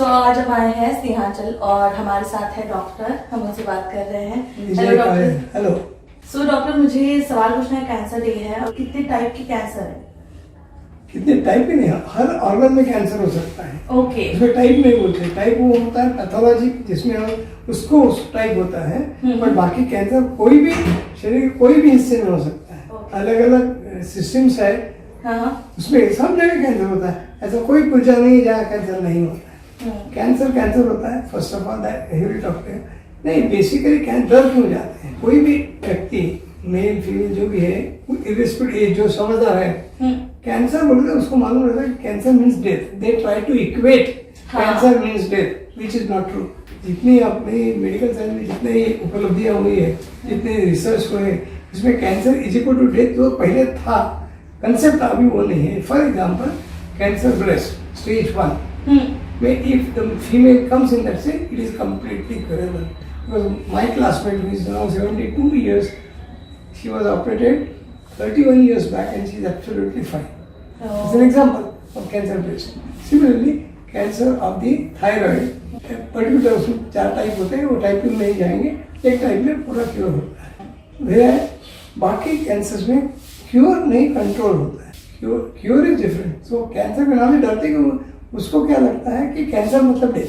आज हम आए हैं सिंहाचल और हमारे साथ है डॉक्टर, हम उनसे बात कर रहे हैं। Hello doctor. हेलो। डॉक्टर, मुझे सवाल पूछना है, कैंसर डे है और कितने टाइप की कैंसर है? कितने टाइप के नहीं, हर ऑर्गन में कैंसर हो सकता है। ओके। इसमें टाइप नहीं बोलते, टाइप वो होता है पैथोलॉजी जिसमें उसको उस टाइप होता है, पर बाकी कैंसर कोई भी शरीर के कोई भी हिस्से में हो सकता है। अलग अलग सिस्टम्स है, उसमें सब जगह कैंसर होता है। ऐसा कोई पुर्जा नहीं जहाँ कैंसर नहीं होता है। कैंसर होता है। फर्स्ट ऑफ ऑल नहीं, बेसिकली कैंसर क्यों जाते हैं? कोई भी व्यक्ति, मेल फीमेल जो भी है, इर्रेस्पेक्टिव जो समझदार है, कैंसर बोलते हैं उसको मालूम रहता है cancer means death. They try to equate cancer means death, which is not true. जितनी अपनी मेडिकल साइंस में जितनी उपलब्धियां हुई है, जितने रिसर्च हुए, इसमें cancer is equal to death जो पहले था कंसेप्ट, अभी वो नहीं है। For example, cancer breast stage 1 में if the female comes in that state, it is completely curable. Because my classmate who is now 72 years, she was operated 31 years back and she is absolutely fine. It's an example of cancer breast. Similarly, cancer of the thyroid, particular उसमें 4 type होते हैं, वो type में नहीं जाएंगे, एक type में पूरा क्योर होता है। वह बाकी कैंसर में क्योर नहीं, कंट्रोल होता है। Cure is different. So cancer के नाम से डरते कि उसको क्या लगता है कि कैंसर मतलब डेथ,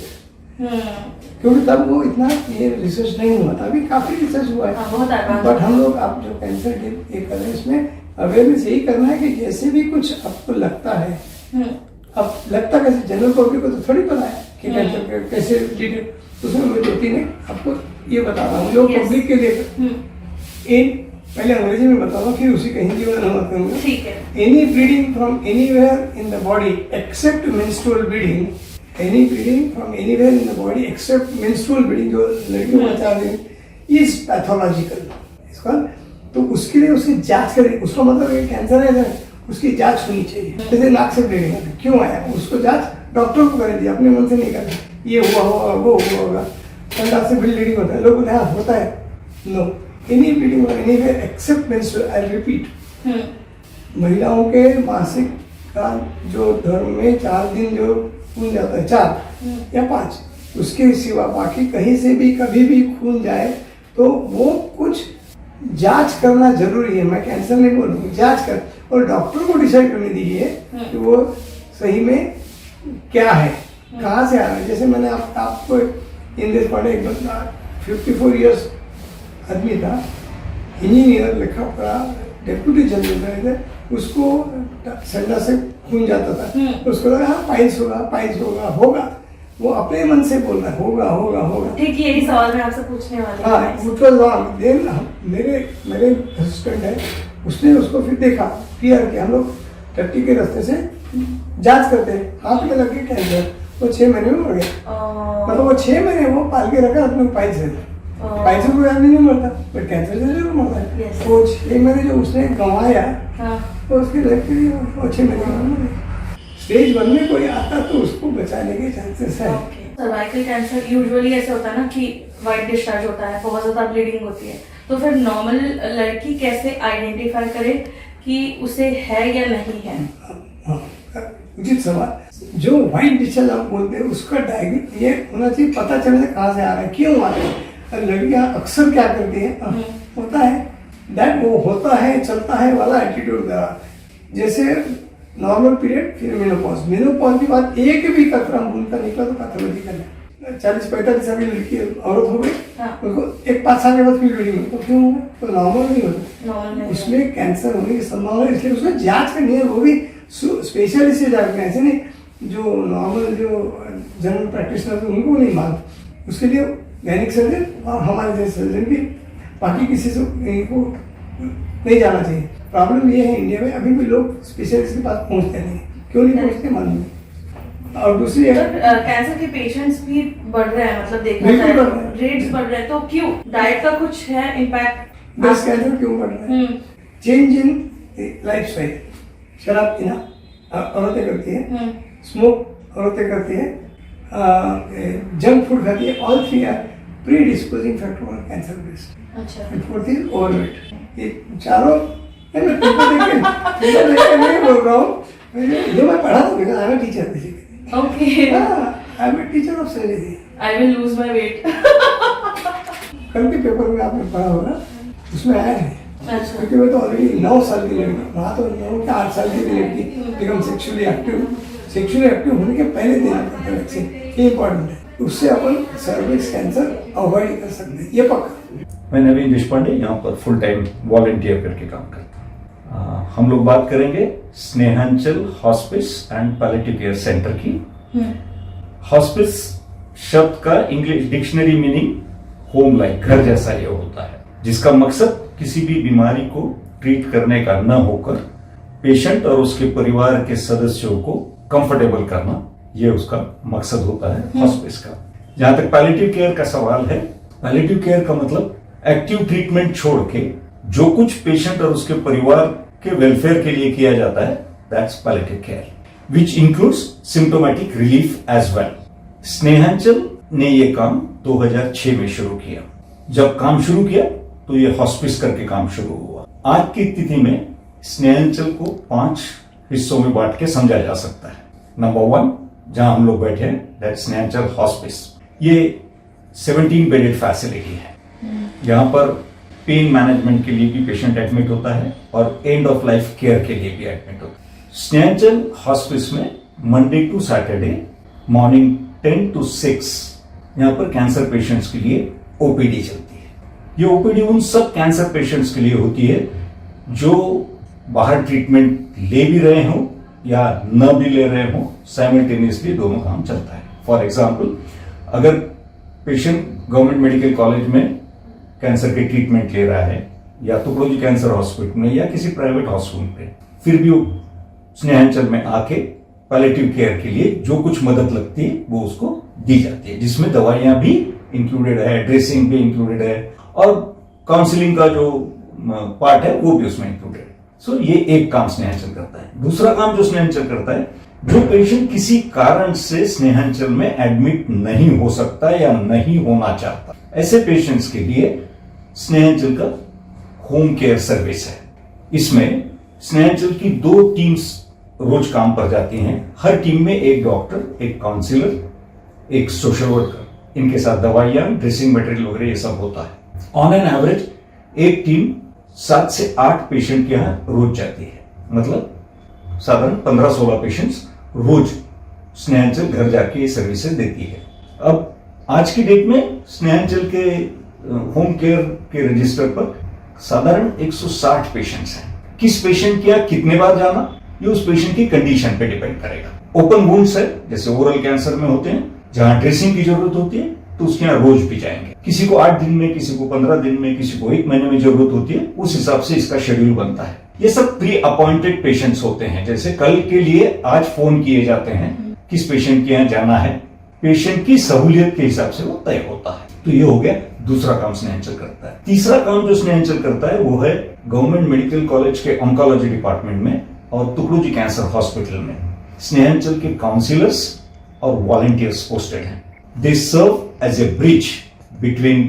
क्योंकि तब वो इतना ये रिसर्च नहीं हुआ था। अभी काफी रिसर्च हुआ है, बट हम लोग आप जो कैंसर के कर रहे हैं इसमें अवेयरनेस यही करना है कि जैसे भी कुछ आपको लगता है, अब लगता कैसे, जनरल पब्लिक को तो थोड़ी पता है कि कैंसर कैसे ट्रीट, उसमें मैं 2-3 आपको ये बता रहा हूँ जो पब्लिक के लिए। पहले अंग्रेजी में बताऊंगा, फिर उसी का हिंदी में अनुवाद करूंगा। ठीक है। Any bleeding from anywhere in the body except menstrual bleeding, any bleeding from anywhere in the body except menstrual bleeding, जो लड़कियों में बता रहे हैं, इज पैथोलॉजिकल। इसका तो उसके लिए उसकी जांच करें, उसका मतलब है कैंसर है, उसकी जांच होनी चाहिए। जैसे नाक से ब्लीडिंग है, क्यों आया, उसको जांच डॉक्टर को करें, अपने मन से नहीं करना ये हुआ होगा वो हुआ होगा। संडास से ब्लीडिंग होता है, लोग हाँ होता है, no. Any bleeding anywhere except menstrual, I repeat, महिलाओं के मासिक का जो धर्म में 4 दिन जो खून जाता है, 4 या 5, उसके सिवा बाकी कहीं से भी कभी भी खून जाए तो वो कुछ जांच करना जरूरी है। मैं कैंसर नहीं बोलूँगी, जांच कर, और डॉक्टर को डिसाइड करने दीजिए कि वो सही में क्या है, कहाँ से आ रहा है। जैसे मैंने आपको इंग्लिश पढ़े, एक बंदा 54 ईयर्स आदमी था, इंजीनियर, लिखा पढ़ा, डेप्यूटी जनरल मैनेजर, उसको संडा से खून जाता था, तो उसको लगा हाँ पाइल्स होगा, वो अपने मन से बोल रहा है होगा। ठीक, यही सवाल मैं आपसे पूछने वाली हूँ। हाँ, मेरे असिस्टेंट है, उसने उसको फिर देखा, क्लियर किया। हम लोग टट्टी के रास्ते से जांच करते हैं, हाथ में लगे कैंसर, वो 6 महीने में मर गया। मतलब वो 6 महीने वो पाल के रखा अपने पाइल से कोई आदमी नहीं मरता, पर कैंसर से जरूर मरता है। वो 6 महीने जो उसने गंवाया, तो उसकी लाइफ के लिए वो 6 महीने स्टेज 1 में कोई आता तो उसको बचाने के चांसेस है। सर्वाइकल कैंसर यूजुअली ऐसे होता है ना कि वाइट डिस्चार्ज होता है, बहुत ज्यादा ब्लीडिंग होती है, तो फिर नॉर्मल लड़की कैसे आइडेंटिफाई करे कि उसे है या नहीं है? उचित सवाल। जो व्हाइट डिस्चार्ज आप बोलते हैं उसका डायग्नोस ये होना चाहिए, पता चलने कहाँ से आ रहा है, क्यों आ रहा है। लड़कियां अक्सर क्या करती हैं, होता है दैट वो होता है चलता है वाला एटीट्यूड, जैसे नॉर्मल पीरियड, फिर मेनोपॉज के बाद एक भी कतरा खून का निकला तो पैथोलॉजिकल है। 40-45 साल की लड़की औरत हो गई, उसको 5 साल के बाद फिर ब्लीडिंग, तो क्यों होगा, तो नॉर्मल नहीं होता, उसमें कैंसर होने की संभावना है, इसलिए उसमें जांच करनी है, वो भी स्पेशलिस्ट से जांच करना है। ऐसे नहीं जो नॉर्मल जो जनरल प्रैक्टिशनर उनको नहीं मालूम, उसके लिए गैनिक सर्जन और हमारे जैसे सर्जन भी, बाकी किसी से को नहीं जाना चाहिए। प्रॉब्लम ये है इंडिया में अभी भी लोग स्पेशलिस्ट के पास पहुंचते नहीं, क्यों नहीं पहुंचते मालूम नहीं। और दूसरी कैंसर के पेशेंट्स भी बढ़ रहे हैं, मतलब देखा जाए रेट्स बढ़ रहे हैं, तो क्यों, डाइट का कुछ है इम्पैक्ट? ब्रेस्ट कैंसर क्यों बढ़ रहा है? Change in lifestyle. शराब पीना औरतें करती है, स्मोक औरतें करती है, जंक फूड खाती है, all 3 are predisposing factor for cancer breast. अच्छा। 4th is overweight. ये चारों नहीं बोल रहा हूँ, जो मैं पढ़ा था, I am teacher basically. Okay. I am a teacher of शरीरी। I will lose my weight. कल के पेपर में आपने पढ़ा होगा, उसमें आया है। अच्छा। क्योंकि मैं तो ऑलरेडी 9 साल की लड़की, वहाँ तो 9 के 8 साल की भी लड़की बिकम सेक्सुअली एक्टिव होने के पहले देना पड़ता है वैक्सीन, ये इंपॉर्टेंट है। उससे अपन सर्विक्स कैंसर अवॉइड कर सकते हैं, ये पक्का। मैं नवीन देशपांडे यहाँ पर फुल टाइम वॉलंटियर करके काम करता हूँ। हम लोग बात करेंगे Snehanchal hospice and palliative care center की। हॉस्पिस शब्द का English dictionary meaning home like, घर जैसा ये होता है, जिसका मकसद किसी भी बीमारी को ट्रीट करने का न होकर पेशेंट और उसके परिवार के सदस्यों को कंफर्टेबल करना, ये उसका मकसद होता है हॉस्पिस का। जहां तक पैलिएटिव केयर का सवाल है, पैलिएटिव केयर का मतलब एक्टिव ट्रीटमेंट छोड़ के जो कुछ पेशेंट और उसके परिवार के वेलफेयर के लिए किया जाता है, that's palliative care, which includes symptomatic relief as well. Snehanchal ने ये काम 2006 में शुरू किया। जब काम शुरू किया तो ये हॉस्पिस करके काम शुरू हुआ। आज की स्थिति में स्नेहांचल को 5 हिस्सों में बांट के समझा जा सकता है। नंबर 1, जहां हम लोग बैठे हैं, दैट्स स्नेहांचल हॉस्पिस। ये 17 बेडेड फैसिलिटी है। यहाँ पर पेन मैनेजमेंट के लिए भी पेशेंट एडमिट होता है और एंड ऑफ लाइफ केयर के लिए भी एडमिट होता है। स्नेहांचल हॉस्पिस में Monday to Saturday morning 10 to 6 यहाँ पर कैंसर पेशेंट्स के लिए ओपीडी चलती है। ये ओपीडी उन सब कैंसर पेशेंट्स के लिए होती है जो बाहर ट्रीटमेंट ले भी रहे हो या न भी ले रहे हो, साइमल्टेनियसली दोनों काम चलता है। फॉर एग्जाम्पल, अगर पेशेंट गवर्नमेंट मेडिकल कॉलेज में कैंसर के ट्रीटमेंट ले रहा है या तुकडोजी कैंसर हॉस्पिटल में या किसी प्राइवेट हॉस्पिटल में, फिर भी वो स्नेहांचल में आके पैलिएटिव केयर के लिए जो कुछ मदद लगती है वो उसको दी जाती है, जिसमें दवाइयां भी इंक्लूडेड है, ड्रेसिंग भी इंक्लूडेड है और काउंसलिंग का जो पार्ट है वो भी उसमें इंक्लूडेड है। सो ये एक काम स्नेहांचल करता है। दूसरा काम जो स्नेहांचल करता है, जो पेशेंट किसी कारण से स्नेहांचल में एडमिट नहीं हो सकता या नहीं होना चाहता, ऐसे पेशेंट्स के लिए स्नेहांचल का होम केयर सर्विस है। इसमें स्नेहांचल की 2 टीम्स रोज काम पर जाती हैं। हर टीम में एक डॉक्टर, एक काउंसलर, एक सोशल वर्कर, इनके साथ दवाइयां, ड्रेसिंग मटेरियल वगैरह ये सब होता है। ऑन एन एवरेज एक टीम 7 से 8 पेशेंट के यहां रोज जाती है। मतलब साधारण 15-16 पेशेंट्स रोज स्नेहांचल घर जाके ये सर्विसेज देती है। अब आज की डेट में स्नेहांचल के होम केयर के रजिस्टर पर साधारण 160 पेशेंट्स हैं। किस पेशेंट के यहाँ कितने बार जाना, ये उस पेशेंट की कंडीशन पे डिपेंड करेगा। ओपन वुंड्स है, जैसे ओरल कैंसर में होते हैं, जहां ड्रेसिंग की जरूरत होती है तो उसके यहाँ रोज भी जाएंगे। किसी को 8 दिन में, किसी को 15 दिन में, किसी को 1 महीने में जरूरत होती है, उस हिसाब से इसका शेड्यूल बनता है। ये सब प्री अपॉइंटेड पेशेंट्स होते हैं। जैसे कल के लिए आज फोन किए जाते हैं किस पेशेंट के यहाँ जाना है, पेशेंट की सहूलियत के हिसाब से वो तय होता है। तो ये हो गया दूसरा काम स्नेहांचल करता है। तीसरा काम जो स्नेहांचल करता है वो है गवर्नमेंट मेडिकल कॉलेज के ऑन्कोलॉजी डिपार्टमेंट में और तुकडोजी कैंसर हॉस्पिटल में स्नेहांचल के काउंसलर्स और वॉलंटियर्स पोस्टेड हैं। They serve as a bridge between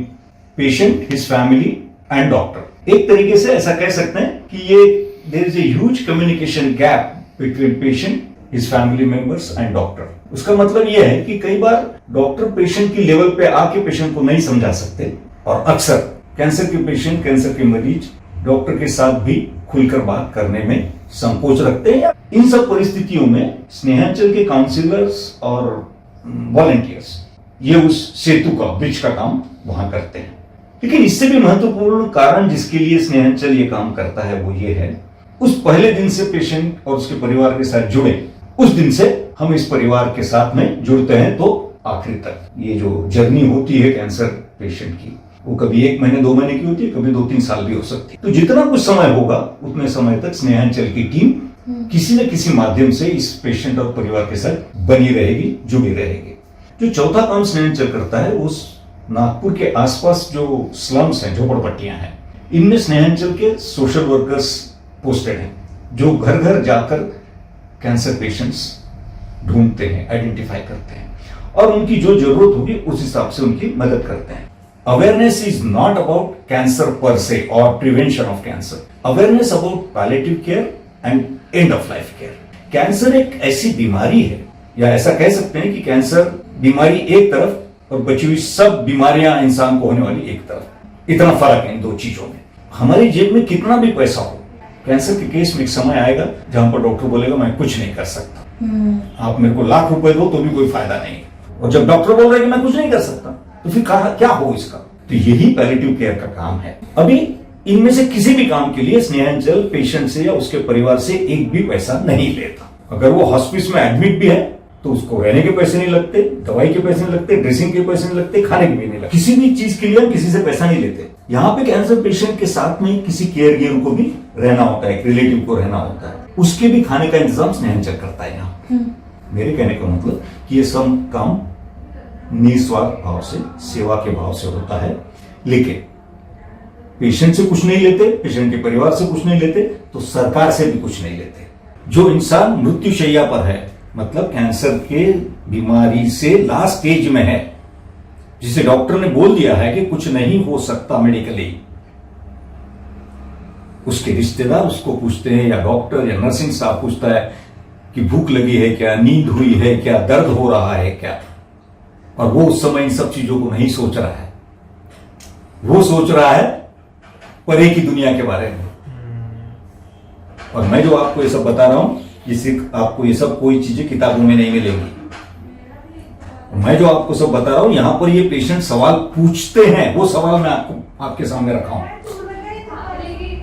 patient, his family and doctor. एक तरीके से ऐसा कह सकते हैं कि ये there is a huge communication gap between patient, his family members and doctor. उसका मतलब यह है कि कई बार डॉक्टर पेशेंट की लेवल पे आके पेशेंट को नहीं समझा सकते और अक्सर कैंसर के पेशेंट, कैंसर के मरीज डॉक्टर के साथ भी खुलकर बात करने में संकोच रखते हैं। इन सब परिस्थितियों में स्नेहांचल के काउंसलर्स और वॉलंटियर्स ये उस सेतु का, ब्रिज का काम वहां करते हैं। लेकिन इससे भी महत्वपूर्ण कारण जिसके लिए स्नेहांचल ये काम करता है वो ये है, उस पहले दिन से पेशेंट और उसके परिवार के साथ जुड़े, उस दिन से हम इस परिवार के साथ में जुड़ते हैं तो आखिर तक। ये जो जर्नी होती है कैंसर पेशेंट की, वो कभी 1 महीने 2 महीने की होती है, कभी 2-3 साल भी हो सकती है। तो जितना कुछ समय होगा उतने समय तक स्नेहांचल की टीम किसी न किसी माध्यम से इस पेशेंट और परिवार के साथ बनी रहेगी, जुड़ी रहेगी। जो चौथा काम स्नेहांचल करता है, उस नागपुर के आसपास जो स्लम्स हैं, झोपड़पट्टियां हैं, इनमें स्नेहांचल के सोशल वर्कर्स पोस्टेड हैं, जो घर घर जाकर कैंसर पेशेंट्स ढूंढते हैं, आइडेंटिफाई करते हैं और उनकी जो जरूरत होगी उस हिसाब से उनकी मदद करते हैं। Awareness is not about cancer पर से और prevention of cancer, awareness about palliative care and end of life care. Cancer एक ऐसी बीमारी है, या ऐसा कह सकते हैं कि कैंसर बीमारी एक तरफ और बची हुई सब बीमारियां इंसान को होने वाली एक तरफ। इतना फर्क है इन दो चीजों में। हमारी जेब में कितना भी पैसा हो, कैंसर के केस में एक समय आएगा जहां पर डॉक्टर बोलेगा मैं कुछ नहीं कर सकता, आप मेरे को लाख रुपए दो तो भी कोई फायदा नहीं। और जब डॉक्टर बोल रहा है कि मैं कुछ नहीं कर सकता, तो फिर क्या हो इसका? तो यही पैलिएटिव केयर का काम है। अभी इनमें से किसी भी काम के लिए स्नेहांचल पेशेंट से या उसके परिवार से एक भी पैसा नहीं लेता। अगर वो हॉस्पिस में एडमिट भी है तो उसको रहने के पैसे नहीं लगते, दवाई के पैसे नहीं लगते, ड्रेसिंग के पैसे नहीं लगते, खाने के भी नहीं लगते, किसी भी चीज के लिए हम किसी से पैसा नहीं लेते। यहाँ पे कैंसर पेशेंट के साथ में किसी केयर गिवर को भी रहना होता है, एक रिलेटिव को रहना होता है, उसके भी खाने का इंतजाम स्नेहांचल करता है यहाँ। मेरे कहने का मतलब कि ये सब काम निस्वार्थ भाव से, सेवा के भाव से होता है। लेकिन पेशेंट से कुछ नहीं लेते, पेशेंट के परिवार से कुछ नहीं लेते, तो सरकार से भी कुछ नहीं लेते। जो इंसान मृत्युशैया पर है, मतलब कैंसर के बीमारी से लास्ट स्टेज में है, जिसे डॉक्टर ने बोल दिया है कि कुछ नहीं हो सकता मेडिकली, उसके रिश्तेदार उसको पूछते हैं, या डॉक्टर या नर्सिंग स्टाफ पूछता है कि भूख लगी है क्या, नींद हुई है क्या, दर्द हो रहा है क्या, और वो उस समय इन सब चीजों को नहीं सोच रहा है। वो सोच रहा है परे की दुनिया के बारे में। और मैं जो आपको ये सब बता रहा हूं, आपको ये सब कोई चीजें किताबों में नहीं मिलेंगी। मैं जो आपको सब बता रहा हूं, यहां पर ये पेशेंट सवाल पूछते हैं, वो सवाल मैं आपके सामने रखा हूं।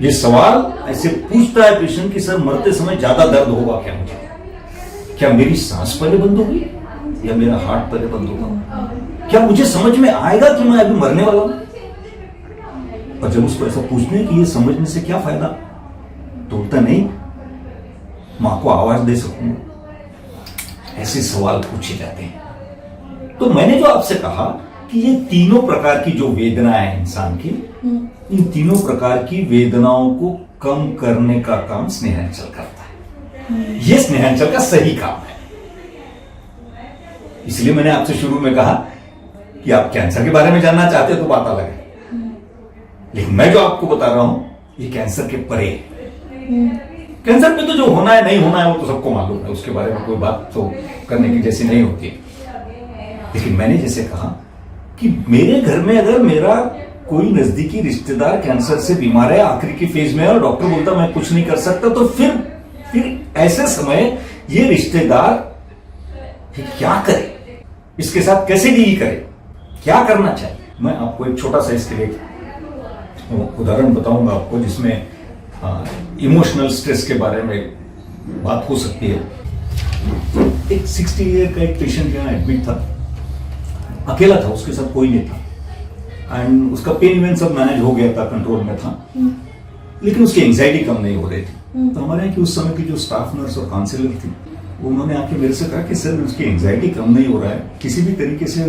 ये सवाल ऐसे पूछता है पेशेंट कि सर मरते समय ज्यादा दर्द होगा क्या मुझे, क्या मेरी सांस पहले बंद होगी या मेरा हार्ट पहले बंद होगा, क्या मुझे समझ में आएगा कि मैं अभी मरने वाला हूं। और जब उसको ऐसा पूछने कि ये समझने से क्या फायदा, तो बोलता नहीं, मां को आवाज दे सकूंगा। ऐसे सवाल पूछे जाते हैं। तो मैंने जो आपसे कहा कि ये तीनों प्रकार की जो वेदना है इंसान की, इन तीनों प्रकार की वेदनाओं को कम करने का काम स्नेहांचल करता है। ये स्नेहांचल का सही काम है। इसलिए मैंने आपसे शुरू में कहा कि आप कैंसर के बारे में जानना चाहते हो तो बात अलग है, लेकिन मैं जो आपको बता रहा हूं ये कैंसर के परे है। कैंसर पे तो जो होना है नहीं होना है वो तो सबको मालूम है, उसके बारे में कोई बात तो करने की जैसी नहीं होती। लेकिन मैंने जैसे कहा कि मेरे घर में अगर मेरा कोई नजदीकी रिश्तेदार कैंसर से बीमार है, आखिरी की फेज में है, और डॉक्टर बोलता मैं कुछ नहीं कर सकता, तो फिर ऐसे समय ये रिश्तेदार फिर क्या करे, इसके साथ कैसे डील करे, क्या करना चाहिए। मैं आपको एक छोटा सा इसके लिए उदाहरण बताऊंगा आपको, जिसमें इमोशनल स्ट्रेस के बारे में बात हो सकती है। एक 60 ईयर का एक पेशेंट यहाँ एडमिट था, अकेला था, उसके साथ कोई नहीं था, एंड उसका पेन वेन सब मैनेज हो गया था, कंट्रोल में था, लेकिन उसकी एंजाइटी कम नहीं हो रही थी। तो हमारे यहाँ की उस समय की जो स्टाफ नर्स और काउंसलर थी, उन्होंने आके मेरे से कहा कि सर उसकी एंजाइटी कम नहीं हो रहा है, किसी भी तरीके से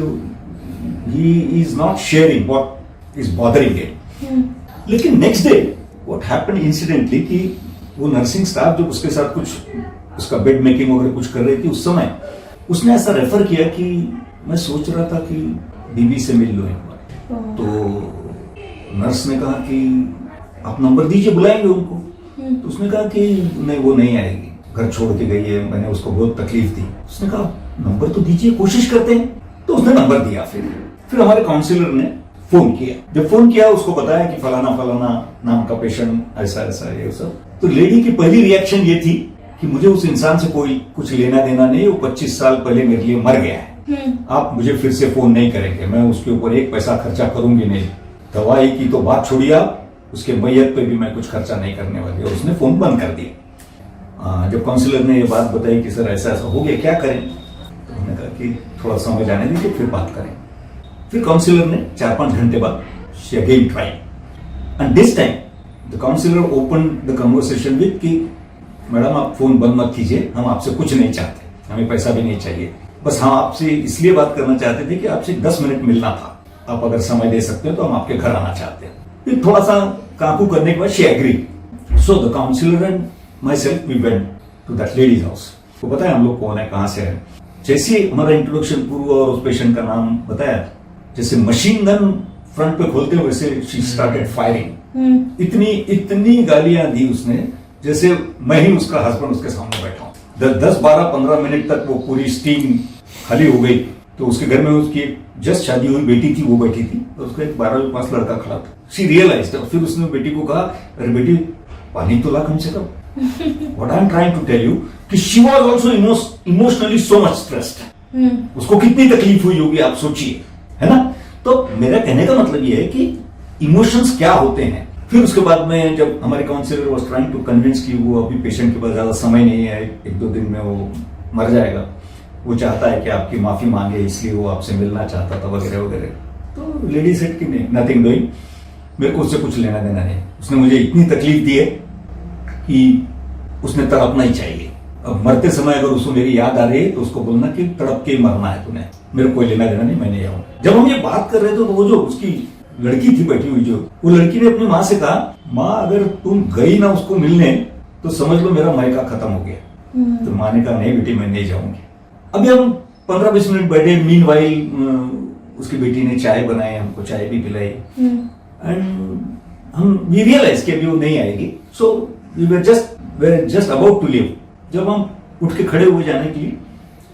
he is not sharing what is bothering him. लेकिन next day what happened incidentally कि वो नर्सिंग स्टाफ जब उसके साथ कुछ उसका बेड मेकिंग वगैरह कुछ कर रही थी, उस समय उसने ऐसा रेफर किया कि मैं सोच रहा था कि बीबी से मिल लो एक बार। तो नर्स ने कहा कि आप नंबर दीजिए, बुलाएंगे उनको। तो उसने कहा कि नहीं, वो नहीं आएगी, घर छोड़ के गई है, मैंने उसको बहुत तकलीफ दी। उसने कहा नंबर तो दीजिए, कोशिश करते हैं। तो उसने नंबर दिया। फिर हमारे काउंसलर ने फोन किया। जब फोन किया उसको बताया कि फलाना फलाना नाम का पेशेंट ऐसा ऐसा ये सब। तो लेडी की पहली रिएक्शन ये थी कि मुझे उस इंसान से कोई कुछ लेना देना नहीं, वो 25 साल पहले मेरे लिए मर गया है, आप मुझे फिर से फोन नहीं करेंगे, मैं उसके ऊपर एक पैसा खर्चा करूंगी नहीं, दवाई की तो बात छोड़िए आप, उसके मैयत पे भी मैं कुछ खर्चा नहीं करने वाली। और उसने फोन बंद कर दिया। जब काउंसलर ने ये बात बताई कि सर ऐसा ऐसा हो गया, क्या करें, तो हमने कहा कि थोड़ा समय जाने दीजिए फिर बात करें। फिर काउंसलर ने 4-5 घंटे बाद she again tried and this time the counselor opened the conversation with कि मैडम आप फोन बंद मत कीजिए, हम आपसे कुछ नहीं चाहते, हमें पैसा भी नहीं चाहिए, बस हम आपसे इसलिए बात करना चाहते थे कि आपसे 10 मिनट मिलना था, आप अगर समय दे सकते हो तो हम आपके घर आना चाहते हैं। फिर थोड़ा सा काकू करने के बाद she agreed। So the counselor and myself we went to that lady's house। वो बताया हम लोग कौन है, कहाँ से है। जैसे हमारा इंट्रोडक्शन पूर्व और उस पेशेंट का नाम बताया, जैसे मशीन गन फ्रंट पे खोलते हुए वैसे शी स्टार्टेड फायरिंग। इतनी गालियां दी उसने जैसे मैं ही उसका हस्बैंड उसके सामने बैठा हूं। 10, 12, 15 मिनट तक वो पूरी स्टीम खाली हो गई। तो उसके घर में उसकी जस्ट शादी हुई बेटी थी, वो बैठी थी और उसका एक 12वीं पास लड़का खड़ा था। शी रियलाइज्ड, और फिर उसने बेटी को कहा, अरे बेटी पानी तो ला कम से कम। What I am trying to tell you कि she was also emotionally so much stressed. उसको कितनी तकलीफ हुई होगी आप सोचिए, है ना। तो मेरा कहने का मतलब ये है कि इमोशंस क्या होते हैं। फिर उसके बाद में जब हमारे counsellor was trying to convince कि वो अभी पेशेंट के पास ज्यादा समय नहीं है, 1-2 दिन में वो मर जाएगा, वो चाहता है कि आपकी माफी मांगे, इसलिए वो आपसे मिलना चाहता था वगैरह वगैरह। तो लेडी सेड कि नहीं, नथिंग डूइंग, मेरे को उससे कुछ लेना देना नहीं। उसने मुझे इतनी तकलीफ दी है कि उसने तड़पना ही चाहिए। अब मरते समय अगर उसको मेरी याद आ रही है तो उसको बोलना कि तड़प के ही मरना है तूने, मेरे को कोई लेना देना नहीं, मैं नहीं जाऊँ। जब हम ये बात कर रहे थे तो वो जो उसकी लड़की थी बैठी हुई, जो वो लड़की ने अपनी माँ से कहा, माँ अगर तुम गई ना उसको मिलने तो समझ लो मेरा मायका खत्म हो गया। तो माँ ने कहा नहीं बेटी मैं नहीं जाऊंगी। अभी हम 15-20 मिनट बैठे, मीनवाइल उसकी बेटी ने चाय बनाई, हमको चाय भी पिलाई एंड हम वी रियलाइज कि अभी वो नहीं आएगी। So we were just about to leave. जब हम उठ के खड़े हुए जाने के लिए,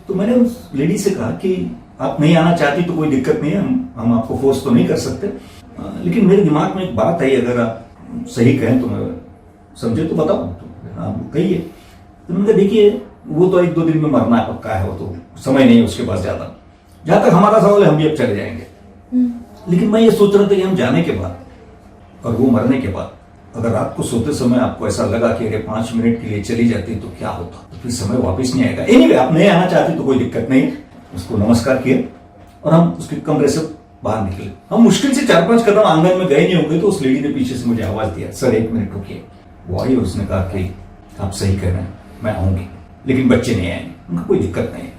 तो मैंने उस लेडी से कहा कि आप नहीं आना चाहती तो कोई दिक्कत नहीं है, हम आपको फोर्स तो नहीं कर सकते, लेकिन मेरे दिमाग में एक बात आई, अगर आप सही कहें तो मैं समझे तो बताओ, तो आप कहिए। तो मैंने कहा देखिए वो तो 1-2 दिन में मरना है, पक्का है, वो तो समय नहीं है उसके पास ज्यादा। जहां तक हमारा सवाल है हम भी अब चले जाएंगे, लेकिन मैं ये सोच रहा था कि हम जाने के बाद और वो मरने के बाद अगर रात को सोते समय आपको ऐसा लगा कि अगर 5 मिनट के लिए चली जाती तो क्या होता, तो फिर समय वापस नहीं आएगा। एनीवे आप नहीं आना चाहती तो कोई दिक्कत नहीं। उसको नमस्कार किए और हम उसके कमरे से बाहर निकले। हम मुश्किल से 4-5 कदम आंगन में गए नहीं होंगे तो उस लेडी ने पीछे से मुझे आवाज दिया, सर 1 मिनट रुकिए। वो आई और उसने कहा कि आप सही कह रहे हैं, मैं आऊंगी, लेकिन बच्चे नहीं आएंगे। उनका कोई दिक्कत नहीं है।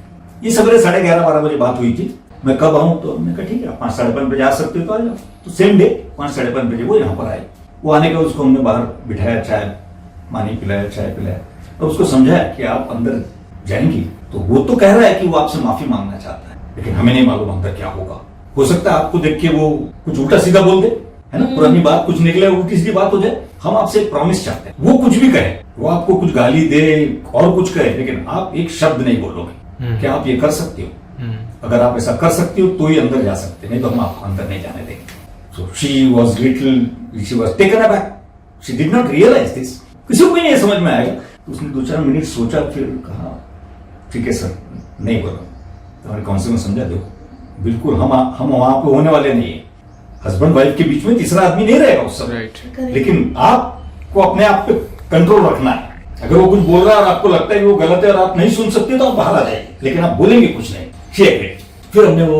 ये सवेरे 11:30-12 बजे बात हुई थी। मैं कब आऊं, तो हमने कहा ठीक है आप 5-5:30 बजे आ सकते हो तो आ जाओ। तो सेम डे 5-5:30 बजे वो यहाँ पर आए। वो आने के बाद उसको हमने बाहर बिठाया, चाय पानी पिलाया, चाय पिलाया और उसको समझाया कि आप अंदर जाएंगी तो वो तो कह रहा है कि वो आपसे माफी मांगना चाहता है, लेकिन हमें नहीं मालूम अंदर क्या होगा। हो सकता है आपको देख के वो कुछ उल्टा सीधा बोल दे, है ना, पुरानी बात कुछ निकले, उल्टी सीधी बात हो जाए। हम आपसे एक प्रॉमिस चाहते हैं, वो कुछ भी कहे, वो आपको कुछ गाली दे और कुछ कहे, लेकिन आप एक शब्द नहीं बोलोगे। क्या आप ये कर सकते हो? अगर आप ऐसा कर सकते हो तो ही अंदर जा सकते, नहीं तो हम आपको अंदर नहीं जाने देंगे। So she was taken aback. She did not realize this. किसी को भी नहीं समझ में आएगा। तो उसने 2-4 मिनट सोचा, फिर कहा ठीक है सर, नहीं बोलो। तुम्हारे काउंसिल में समझा दो, बिल्कुल हम वहां पे होने वाले नहीं है। हस्बैंड वाइफ के बीच में तीसरा आदमी नहीं रहेगा उस समय, लेकिन आपको अपने आप पे कंट्रोल रखना है। अगर वो कुछ बोल रहा है और आपको लगता है कि वो गलत है और आप नहीं सुन सकते तो आप बाहर आ जाइए, लेकिन आप बोलेंगे कुछ नहीं। फिर हमने वो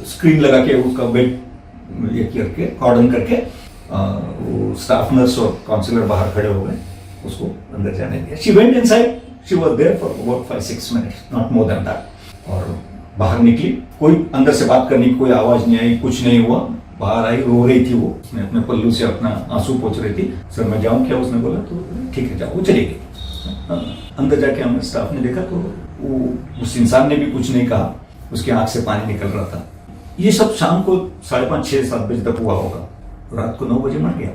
स्क्रीन लगा के उसका बेड ये करके कॉर्डन करके वो स्टाफ नर्स और काउंसलर बाहर खड़े हो गए, उसको अंदर जाने दिया। She went inside, she was there for about 5-6 minutes, not more than that. और बाहर निकली, कोई अंदर से बात करने की कोई आवाज नहीं आई, कुछ नहीं हुआ। बाहर आई, रो रही थी वो, उसने अपने पल्लू से अपना आंसू पोंछ रही थी। सर मैं जाऊं क्या? उसने बोला तो ठीक है जाओ। वो चली गई। अंदर जाके हमने स्टाफ ने देखा तो वो उस इंसान ने भी कुछ नहीं कहा, उसकी आंख से पानी निकल रहा था। ये सब शाम को 5:30-6-7 बजे तक हुआ होगा, रात को 9 बजे मर गया।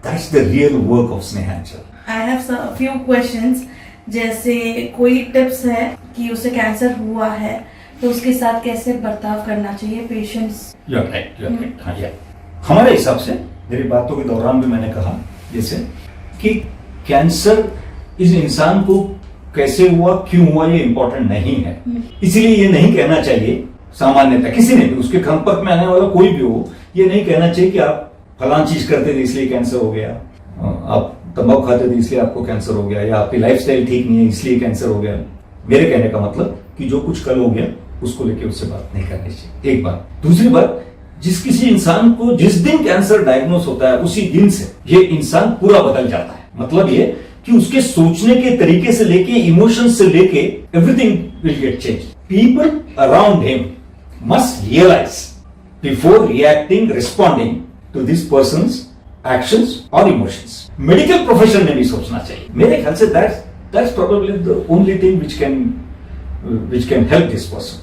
That's the real work of स्नेहांचल। I have a few questions, जैसे कोई टिप्स है कि उसे कैंसर हुआ है तो उसके साथ कैसे बर्ताव करना चाहिए पेशेंट्स? You're right. हाँ यार, हमारे हिसाब से मेरी बातों के दौरान भी मैंने कहा जैसे कि कैंसर इस इंसान को कैसे हुआ, क्यों हुआ, ये इंपॉर्टेंट नहीं है। इसलिए ये नहीं कहना चाहिए सामान्यतः किसी ने भी, उसके संपर्क में आने वाला कोई भी हो, ये नहीं कहना चाहिए कि आप फलान चीज करते थे इसलिए कैंसर हो गया, आप तंबाकू खाते थे इसलिए आपको कैंसर हो गया, या आपकी लाइफस्टाइल ठीक नहीं है इसलिए कैंसर हो गया। मेरे कहने का मतलब कि जो कुछ कल हो गया उसको लेके उससे बात नहीं करनी चाहिए, एक बात। दूसरी बात, जिस किसी इंसान को जिस दिन कैंसर डायग्नोस होता है उसी दिन से ये इंसान पूरा बदल जाता है। मतलब ये कि उसके सोचने के तरीके से लेके, इमोशंस से लेके, everything will get change. People around him must realize before reacting, responding to this person's actions or emotions. Medical profession में भी सोचना चाहिए। मेरे ख्याल से that's probably the only thing which can help this person.